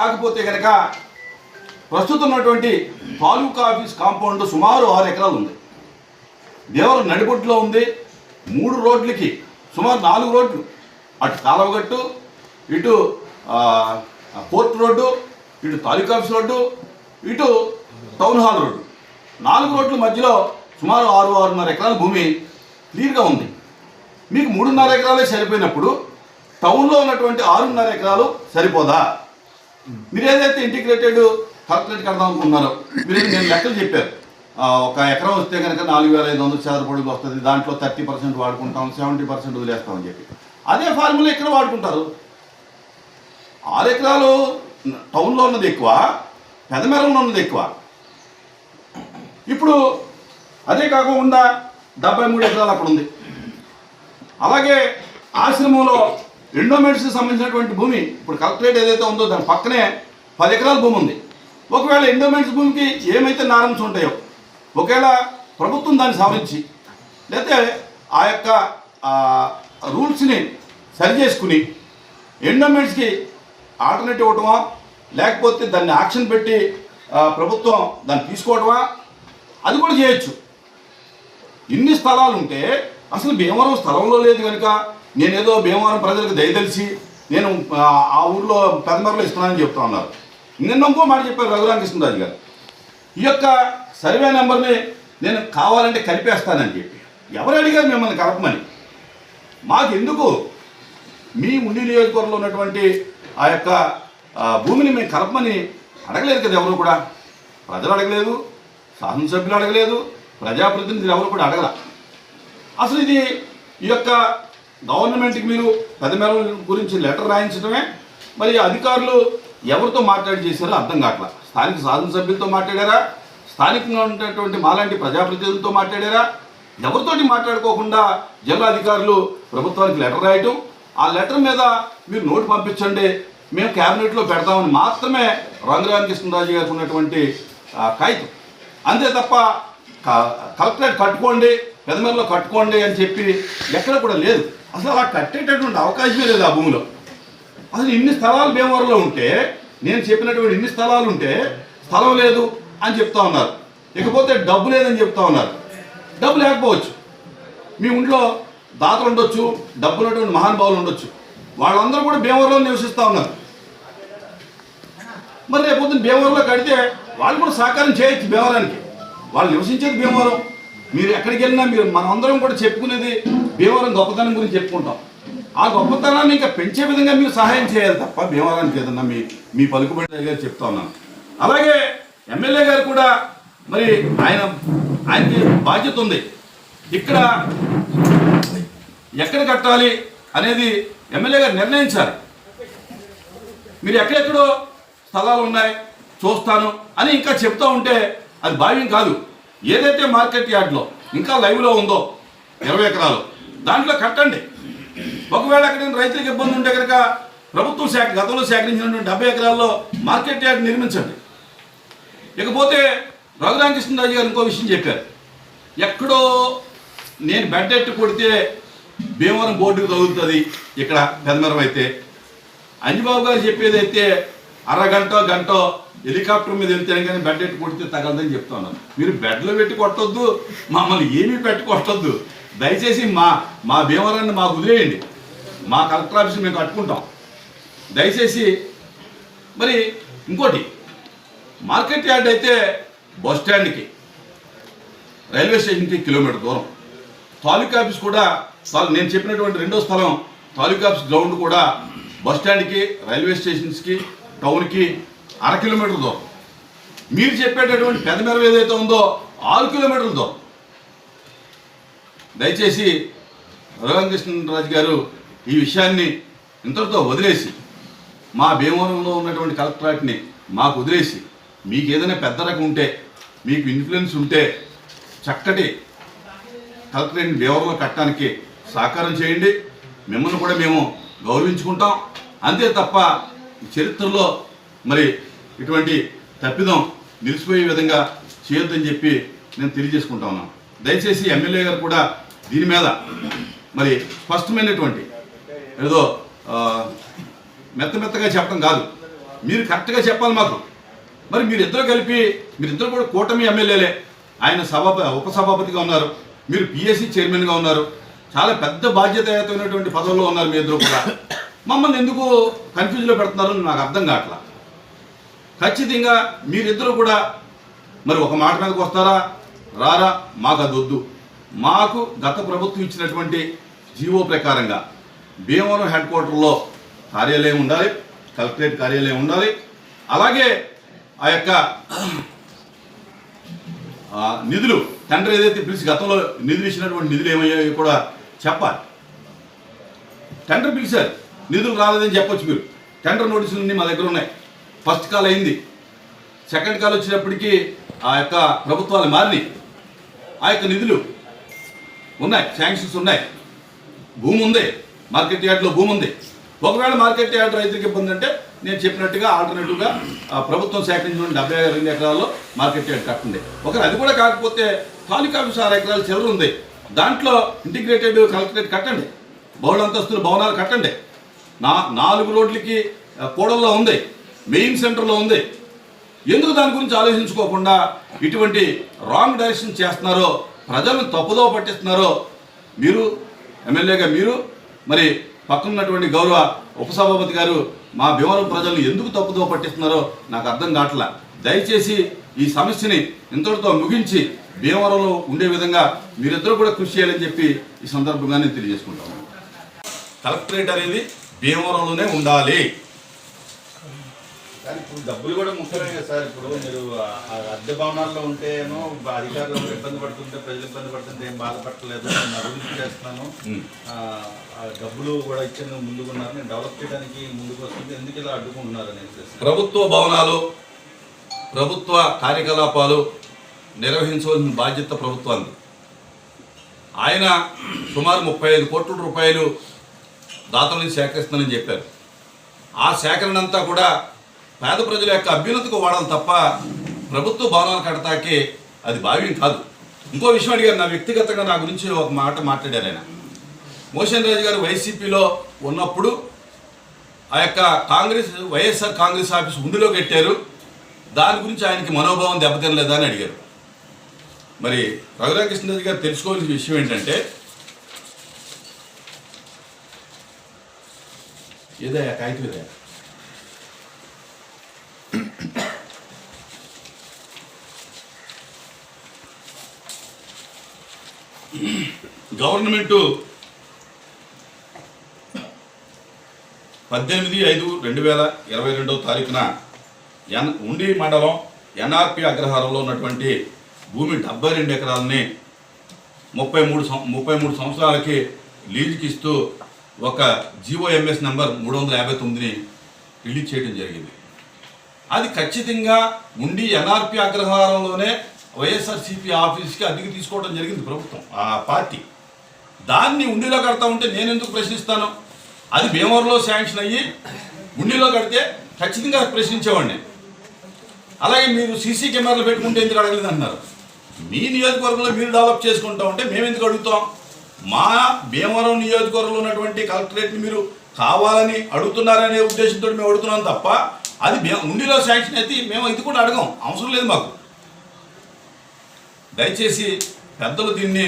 కాకపోతే కనుక ప్రస్తుతం ఉన్నటువంటి తాలూకా ఆఫీస్ కాంపౌండ్ సుమారు 6 ఎకరాలు ఉంది. దేవరం నడిబొట్టులో ఉంది. 3 రోడ్లకి సుమారు 4 రోడ్లు, అటు కాలవగట్టు, ఇటు పోర్ట్ రోడ్డు, ఇటు తాలూకా ఆఫీస్ రోడ్డు, ఇటు టౌన్ హాల్ రోడ్డు, 4 రోడ్ల మధ్యలో సుమారు 6-6.5 ఎకరాల భూమి క్లియర్గా ఉంది. మీకు 3.5 ఎకరాలే సరిపోయినప్పుడు టౌన్లో ఉన్నటువంటి 6.5 ఎకరాలు సరిపోదా? మీరు ఏదైతే ఇంటిగ్రేటెడ్ కలెక్టరేట్ కడదాం అనుకున్నారో మీరు నేను లెక్కలు చెప్పారు. 1 ఎకరం వస్తే కనుక 4,500 చదరపడికి వస్తుంది. దాంట్లో 30% వాడుకుంటాం, 70% వదిలేస్తామని చెప్పి అదే ఫార్ములా ఇక్కడ వాడుకుంటారు. 6 ఎకరాలు టౌన్లో ఉన్నది ఎక్కువ, పెదమెరంలో ఉన్నది ఎక్కువ. ఇప్పుడు అదే కాకుండా 73 ఎకరాలు అక్కడ ఉంది. అలాగే ఆశ్రమంలో ఎండోమెంట్స్కి సంబంధించినటువంటి భూమి ఇప్పుడు కలెక్టరేట్ ఏదైతే ఉందో దాని పక్కనే 10 ఎకరాల భూమి ఉంది. ఒకవేళ ఎండోమెంట్స్ భూమికి ఏమైతే నారమ్స్ ఉంటాయో ఒకవేళ ప్రభుత్వం దాన్ని సవరించి లేకపోతే ఆ యొక్క రూల్స్ని సరి చేసుకుని ఎండోమెంట్స్కి ఆల్టర్నేటివ్ ఇవ్వటమా, లేకపోతే దాన్ని ఆక్షన్ పెట్టి ప్రభుత్వం దాన్ని తీసుకోవటమా, అది కూడా చేయొచ్చు. ఇన్ని స్థలాలు ఉంటే అసలు భీమవరం స్థలంలో లేదు కనుక నేనేదో భీమవరం ప్రజలకు దయతలిసి నేను ఆ ఊళ్ళో పెదమరలో ఇస్తున్నానని చెప్తా ఉన్నారు. నిన్న ఇంకో మాట చెప్పారు రఘురామకృష్ణరాజు గారు, ఈ యొక్క సర్వే నెంబర్ని నేను కావాలంటే కలిపేస్తానని చెప్పి. ఎవరు అడిగారు మిమ్మల్ని కలపమని? మాకెందుకు? మీ ఉండి నియోజకవర్గంలో ఉన్నటువంటి ఆ యొక్క భూమిని మేము కలపమని అడగలేదు కదా ఎవరు కూడా. ప్రజలు అడగలేదు, శాసనసభ్యులు అడగలేదు, ప్రజాప్రతినిధులు ఎవరు కూడా అడగల. అసలు ఇది ఈ యొక్క గవర్నమెంట్కి మీరు పెదమెరం గురించి లెటర్ రాయించడమే, మరి అధికారులు ఎవరితో మాట్లాడి చేశారో అర్థం కావట్లా. స్థానిక శాసనసభ్యులతో మాట్లాడారా, స్థానికంగా ఉన్నటువంటి మాలాంటి ప్రజాప్రతినిధులతో మాట్లాడారా? ఎవరితోటి మాట్లాడుకోకుండా జిల్లా అధికారులు ప్రభుత్వానికి లెటర్ రాయటం, ఆ లెటర్ మీద మీరు నోటు పంపించండి మేము క్యాబినెట్లో పెడతామని మాత్రమే రంగరామకృష్ణరాజు గారికి ఉన్నటువంటి కాగితం. అంతే తప్ప కలెక్టరేట్ కట్టుకోండి, పెదమెరలో కట్టుకోండి అని చెప్పి ఎక్కడ కూడా లేదు. అసలు అలా కట్టేటటువంటి అవకాశమే లేదు ఆ భూమిలో. అసలు ఇన్ని స్థలాలు భీమవరంలో ఉంటే, నేను చెప్పినటువంటి ఇన్ని స్థలాలు ఉంటే స్థలం లేదు అని చెప్తా ఉన్నారు. ఇకపోతే డబ్బు లేదని చెప్తా ఉన్నారు. డబ్బు లేకపోవచ్చు, మీ ఇంట్లో దాతలు ఉండొచ్చు, డబ్బు ఉన్నటువంటి మహానుభావులు ఉండొచ్చు, వాళ్ళందరూ కూడా భీమవరంలో నివసిస్తూ ఉన్నారు. మరి రేపు పొద్దున్న భీమవరంలో కడితే వాళ్ళు కూడా సహకారం చేయొచ్చు. భీమవరానికి వాళ్ళు నివసించేది భీమవరం. మీరు ఎక్కడికి వెళ్ళినా మీరు మనమందరం కూడా చెప్పుకునేది భీమవరం గొప్పతనం గురించి చెప్పుకుంటాం. ఆ గొప్పతనాన్ని ఇంకా పెంచే విధంగా మీరు సహాయం చేయాలి తప్ప భీమవరానికి ఏదన్నా మీ పలుకుబడి గారు చెప్తా ఉన్నాను. అలాగే ఎమ్మెల్యే గారు కూడా మరి ఆయనకి బాధ్యత ఉంది. ఇక్కడ ఎక్కడ కట్టాలి అనేది ఎమ్మెల్యే గారు నిర్ణయించాలి. మీరు ఎక్కడెక్కడో స్థలాలు ఉన్నాయి చూస్తాను అని ఇంకా చెప్తూ ఉంటే అది భావ్యం కాదు. ఏదైతే మార్కెట్ యార్డ్లో ఇంకా లైవ్లో ఉందో 20 ఎకరాలు దాంట్లో కట్టండి. ఒకవేళ అక్కడ రైతులకు ఇబ్బంది ఉంటే కనుక ప్రభుత్వం గతంలో సేకరించినటువంటి 70 ఎకరాల్లో మార్కెట్ యార్డ్ నిర్మించండి. ఇకపోతే రఘురామకృష్ణరాజు గారు ఇంకో విషయం చెప్పారు. ఎక్కడో నేను బెడ్ ఎట్టు కొడితే భీమవరం బోర్డుకు తగులుతుంది ఇక్కడ పెదమెరం అయితే, అంజిబాబు గారు చెప్పేది అయితే అరగంట గంట హెలికాప్టర్ మీద వెళ్తేనే కానీ బెడ్ ఎట్టు కొడితే తగలదని చెప్తా ఉన్నారు. మీరు బెడ్లో పెట్టి కొట్టొద్దు, మమ్మల్ని ఏమీ పెట్టి కొట్టొద్దు. దయచేసి మా భీమవరాన్ని మాకు వదిలేయండి. మా కలెక్టర్ ఆఫీస్ మేము కట్టుకుంటాం దయచేసి. మరి ఇంకోటి, మార్కెట్ యార్డ్ అయితే బస్ స్టాండ్కి రైల్వే స్టేషన్కి కిలోమీటర్ దూరం. తాలూకా ఆఫీస్ కూడా నేను చెప్పినటువంటి రెండో స్థలం తాలూకా ఆఫీస్ గ్రౌండ్ కూడా బస్ స్టాండ్కి రైల్వే స్టేషన్స్కి టౌన్కి 1/2 కిలోమీటర్ దూరం. మీరు చెప్పేటటువంటి పెదమెరం ఏదైతే ఉందో 6 కిలోమీటర్ల దూరం. దయచేసి రఘురామకృష్ణరాజు గారు ఈ విషయాన్ని ఇంతటితో వదిలేసి మా భీమవరంలో ఉన్నటువంటి కలెక్టరేట్ని మాకు వదిలేసి మీకు ఏదైనా పెద్ద రకం ఉంటే, మీకు ఇన్ఫ్లుయెన్స్ ఉంటే చక్కటి కలెక్టరేట్ని భీమవరంలో కట్టడానికి సహకారం చేయండి. మిమ్మల్ని కూడా మేము గౌరవించుకుంటాం. అంతే తప్ప చరిత్రలో మరి ఇటువంటి తప్పిదం నిలిచిపోయే విధంగా చేయొద్దని చెప్పి నేను తెలియజేసుకుంటా ఉన్నాను. దయచేసి ఎమ్మెల్యే గారు కూడా దీని మీద మరి స్పష్టమైనటువంటి ఏదో మెత్తగా చెప్పడం కాదు, మీరు కరెక్ట్గా చెప్పాలి మాకు. మరి మీరిద్దరు కలిపి, మీరిద్దరు కూడా కూటమి ఎమ్మెల్యేలే. ఆయన ఉపసభాపతిగా ఉన్నారు, మీరు పిఎస్సి చైర్మన్గా ఉన్నారు, చాలా పెద్ద బాధ్యతయుతమైనటువంటి పదవుల్లో ఉన్నారు మీ ఇద్దరు కూడా. మమ్మల్ని ఎందుకు కన్ఫ్యూజ్లో పెడుతున్నారో నాకు అర్థం కావట్లా. ఖచ్చితంగా మీరిద్దరు కూడా మరి ఒక మాట మీదకి వస్తారా రారా, మాకు అది వద్దు. మాకు గత ప్రభుత్వం ఇచ్చినటువంటి జీవో ప్రకారంగా భీమవరం హెడ్ క్వార్టర్లో కార్యాలయం ఉండాలి, కలెక్టరేట్ కార్యాలయం ఉండాలి. అలాగే ఆ యొక్క నిధులు టెండర్ ఏదైతే పిలిచి గతంలో నిధులు ఇచ్చినటువంటి నిధులు ఏమయ్యాయో కూడా చెప్పాలి. టెండర్ పిలిచారు, నిధులు రాలేదని చెప్పొచ్చు మీరు. టెండర్ నోటీసులన్నీ మా దగ్గర ఉన్నాయి. ఫస్ట్ కాల్ అయింది, సెకండ్ కాల్ వచ్చినప్పటికీ ఆ యొక్క ప్రభుత్వాలు మారినాయి. ఆ యొక్క నిధులు ఉన్నాయి, శాంక్షన్స్ ఉన్నాయి, భూమి ఉంది, మార్కెట్ యార్డ్లో భూమి ఉంది. ఒకవేళ మార్కెట్ యార్డ్ రైతులకు ఇబ్బంది అంటే నేను చెప్పినట్టుగా ఆల్టర్నేటివ్గా ప్రభుత్వం సేకరించిన 72 ఎకరాల్లో మార్కెట్ యార్డ్ కట్టండి. ఒకవేళ అది కూడా కాకపోతే తాలూకా ఆఫీస్ 6 ఎకరాల చిల్లర ఉంది, దాంట్లో ఇంటిగ్రేటెడ్ కలెక్టరేట్ కట్టండి, బహుళ అంతస్తుల భవనాలు కట్టండి. 4 రోడ్లకి కోడల్లో ఉంది, మెయిన్ సెంటర్లో ఉంది. ఎందుకు దాని గురించి ఆలోచించుకోకుండా ఇటువంటి రాంగ్ డైరెక్షన్ చేస్తున్నారో, ప్రజలను తప్పుదో పట్టిస్తున్నారో మీరు ఎమ్మెల్యేగా మీరు, మరి పక్కనున్నటువంటి గౌరవ ఉపసభాపతి గారు మా భీమవరం ప్రజలను ఎందుకు తప్పుదో పట్టిస్తున్నారో నాకు అర్థం కావట్లా. దయచేసి ఈ సమస్యని ఇంతటితో ముగించి భీమవరంలో ఉండే విధంగా మీరిద్దరూ కూడా కృషి చేయాలని చెప్పి ఈ సందర్భంగా నేను తెలియజేసుకుంటాను. కలెక్టరేట్ అనేది భీమవరంలోనే ఉండాలి. కానీ ఇప్పుడు డబ్బులు కూడా ముఖ్యమే కదా సార్. ఇప్పుడు మీరు అద్దె భవనాల్లో ఉంటేనో అధికారులు ఇబ్బంది పడుతుంటే, ప్రజలు ఇబ్బంది పడుతుంటే ఏం బాధపడలేదు, నేను అభివృద్ధి చేస్తున్నాను, డబ్బులు కూడా ఇచ్చేందుకు ముందుకున్నారు, నేను డెవలప్ చేయడానికి ముందుకు వస్తుంది, ఎందుకు ఇలా అడ్డుకుంటున్నారు అనేది. ప్రభుత్వ భవనాలు, ప్రభుత్వ కార్యకలాపాలు నిర్వహించవలసిన బాధ్యత ప్రభుత్వానికి. ఆయన సుమారు 35 కోట్ల రూపాయలు దాతల నుంచి సేకరిస్తానని చెప్పారు. ఆ సేకరణ అంతా కూడా పేద ప్రజల యొక్క అభ్యున్నతికి వాడాలి తప్ప ప్రభుత్వ భవనాలు కడతాకే అది భావ్యం కాదు. ఇంకో విషయం అడిగారు, నా వ్యక్తిగతంగా నా గురించి ఒక మాట మాట్లాడారు ఆయన. మోషన్ రాజు గారు వైసీపీలో ఉన్నప్పుడు ఆ యొక్క వైఎస్ఆర్ కాంగ్రెస్ ఆఫీస్ ఉండిలో కట్టారు, దాని గురించి ఆయనకి మనోభావం దెబ్బతినలేదా అని అడిగారు. మరి రఘురామకృష్ణరాజు గారు తెలుసుకోవాల్సిన విషయం ఏంటంటే, ఏదయ్యా కాగితం ఏదయ్యా, గవర్నమెంటు 18/5/2022 ఉండి మండలం ఎన్ఆర్పి అగ్రహారంలో ఉన్నటువంటి భూమి 72 ఎకరాలని 33 సంవత్సరాలకి లీజుకి ఇస్తూ ఒక జీఓఎంఎస్ నెంబర్ 359ని రిలీజ్ చేయడం జరిగింది. అది ఖచ్చితంగా ఉండి ఎన్ఆర్పి అగ్రహారంలోనే వైఎస్ఆర్సీపీ ఆఫీస్కి అద్దెకి తీసుకోవడం జరిగింది ప్రభుత్వం, ఆ పార్టీ. దాన్ని ఉండిలో కడతా ఉంటే నేను ఎందుకు ప్రశ్నిస్తాను? అది భీమవరంలో శాంక్షన్ అయ్యి ఉండిలో కడితే ఖచ్చితంగా ప్రశ్నించేవాడిని. అలాగే మీరు సీసీ కెమెరాలు పెట్టుకుంటే ఎందుకు అడగలేదు అంటున్నారు. మీ నియోజకవర్గంలో మీరు డెవలప్ చేసుకుంటా ఉంటే మేము ఎందుకు అడుగుతాం? మా భీమవరం నియోజకవర్గంలో ఉన్నటువంటి కలెక్టరేట్ని మీరు కావాలని అడుగుతున్నారనే ఉద్దేశంతో మేము అడుగుతున్నాం తప్ప అది ఉండిలో శాంక్షన్ అయితే మేము ఇది కూడా అడగం, అవసరం లేదు మాకు. దయచేసి పెద్దలు దీన్ని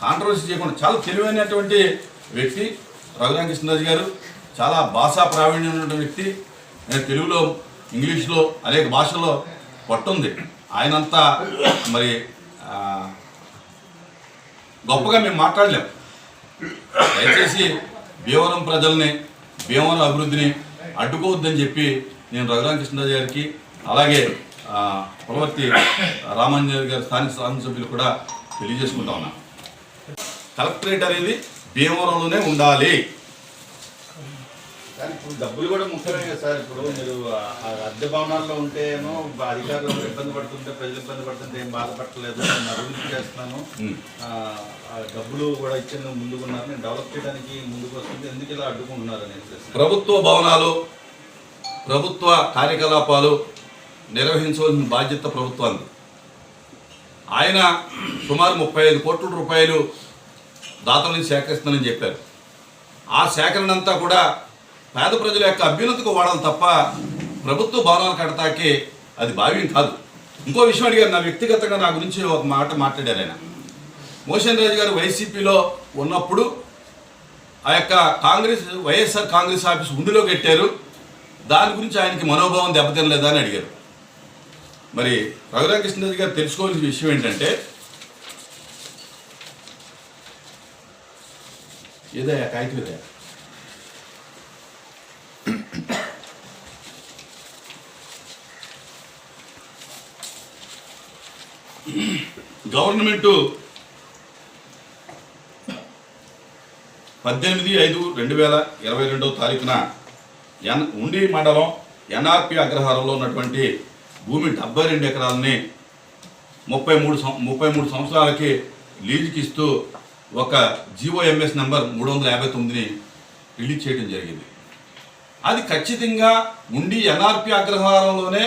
కాంట్రవర్సీ చేయకుండా, చాలా తెలివైనటువంటి వ్యక్తి రఘురామకృష్ణరాజు గారు, చాలా భాషా ప్రావీణ్యం ఉన్నటువంటి వ్యక్తి. తెలుగులో, ఇంగ్లీష్లో అనేక భాషల్లో పట్టుంది. ఆయనంతా మరి గొప్పగా మేము మాట్లాడలేం. దయచేసి భీమవరం ప్రజల్ని, భీమవరం అభివృద్ధిని అడ్డుకోవద్దని చెప్పి నేను రఘురామకృష్ణరాజు గారికి, అలాగే పులవర్తి రామాంజనేయ గారి స్థానిక శాసనసభ్యులు కూడా తెలియజేసుకుంటా ఉన్నా. కలెక్టరేట్ అనేది భీమవరంలోనే ఉండాలి. కానీ ఇప్పుడు డబ్బులు కూడా ముఖ్యమే కదా సార్. ఇప్పుడు మీరు అద్దె భవనాల్లో ఉంటేనో అధికారులు ఇబ్బంది పడుతుంటే, ప్రజలు ఇబ్బంది పడుతుంటే ఏం బాధపడలేదు, నేను అభివృద్ధి చేస్తున్నాను, డబ్బులు కూడా ఇచ్చేందుకు ముందుకున్నారు, నేను డెవలప్ చేయడానికి ముందుకు వస్తుంది, ఎందుకు ఇలా అడ్డుకుంటున్నారు అనేది. ప్రభుత్వ భవనాలు, ప్రభుత్వ కార్యకలాపాలు నిర్వహించవలసిన బాధ్యత ప్రభుత్వానికి. ఆయన సుమారు 35 కోట్ల రూపాయలు దాతల నుంచి సేకరిస్తానని చెప్పారు. ఆ సేకరణ అంతా కూడా పేద ప్రజల యొక్క అభ్యున్నతికి వాడాలి తప్ప ప్రభుత్వ భవనాలు కడతాకే అది భావ్యం కాదు. ఇంకో విషయం అడిగారు, నా వ్యక్తిగతంగా నా గురించి ఒక మాట మాట్లాడారు ఆయన. మోషన్ రాజు గారు వైసీపీలో ఉన్నప్పుడు ఆ యొక్క వైఎస్ఆర్ కాంగ్రెస్ ఆఫీస్ ఉండిలో కట్టారు, దాని గురించి ఆయనకి మనోభావం దెబ్బతినలేదా అని అడిగారు. మరి రఘురామకృష్ణరాజు గారు తెలుసుకోవాల్సిన విషయం ఏంటంటే, ఏదయ్యా కాగితం ఏదయ్యా, గవర్నమెంటు 18/5/2022 ఉండి మండలం ఎన్ఆర్పి అగ్రహారంలో ఉన్నటువంటి భూమి 72 ఎకరాలని 33 సంవత్సరాలకి లీజుకి ఇస్తూ ఒక GOMS నెంబర్ 359ని రిలీజ్ చేయడం జరిగింది. అది ఖచ్చితంగా ఉండి ఎన్ఆర్పి అగ్రహారంలోనే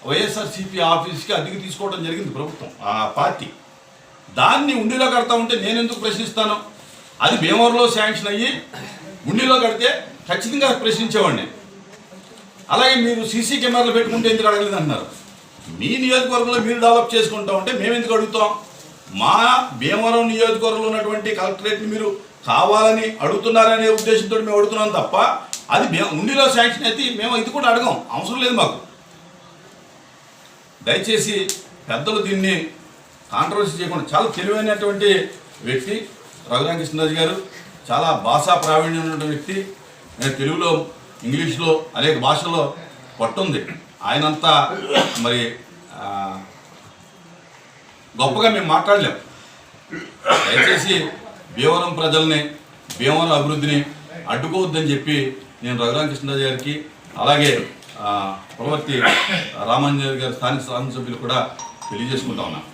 వైఎస్ఆర్సీపీ ఆఫీస్కి అద్దెకి తీసుకోవడం జరిగింది ప్రభుత్వం, ఆ పార్టీ. దాన్ని ఉండిలో కడతా ఉంటే నేను ఎందుకు ప్రశ్నిస్తాను? అది భీమవరంలో శాంక్షన్ అయ్యి ఉండిలో కడితే ఖచ్చితంగా ప్రశ్నించేవాడిని. అలాగే మీరు సీసీ కెమెరాలు పెట్టుకుంటే ఎందుకు అడగలేదు అంటున్నారు. మీ నియోజకవర్గంలో మీరు డెవలప్ చేసుకుంటా ఉంటే మేము ఎందుకు అడుగుతాం? మా భీమవరం నియోజకవర్గంలో ఉన్నటువంటి కలెక్టరేట్ని మీరు కావాలని అడుగుతున్నారనే ఉద్దేశంతో మేము అడుగుతున్నాం తప్ప, అది ఉండిలో శాంక్షన్ అయితే మేము ఇది కూడా అడగం, అవసరం లేదు మాకు. దయచేసి పెద్దలు దీన్ని కాంట్రవర్సీ చేయకుండా, చాలా తెలివైనటువంటి వ్యక్తి రఘురామకృష్ణరాజు గారు, చాలా భాషా ప్రావీణ్యం ఉన్నటువంటి వ్యక్తి. నేను తెలుగులో, ఇంగ్లీష్లో అనేక భాషల్లో పట్టుంది. ఆయనంతా మరి గొప్పగా మేము మాట్లాడలేం. దయచేసి భీమవరం ప్రజల్ని, భీమవరం అభివృద్ధిని అడ్డుకోవద్దని చెప్పి నేను రఘురామకృష్ణరాజు గారికి, అలాగే పులవర్తి రామాంజనేయులు గారి స్థానిక శాసనసభ్యులు కూడా తెలియజేసుకుంటా ఉన్నాను.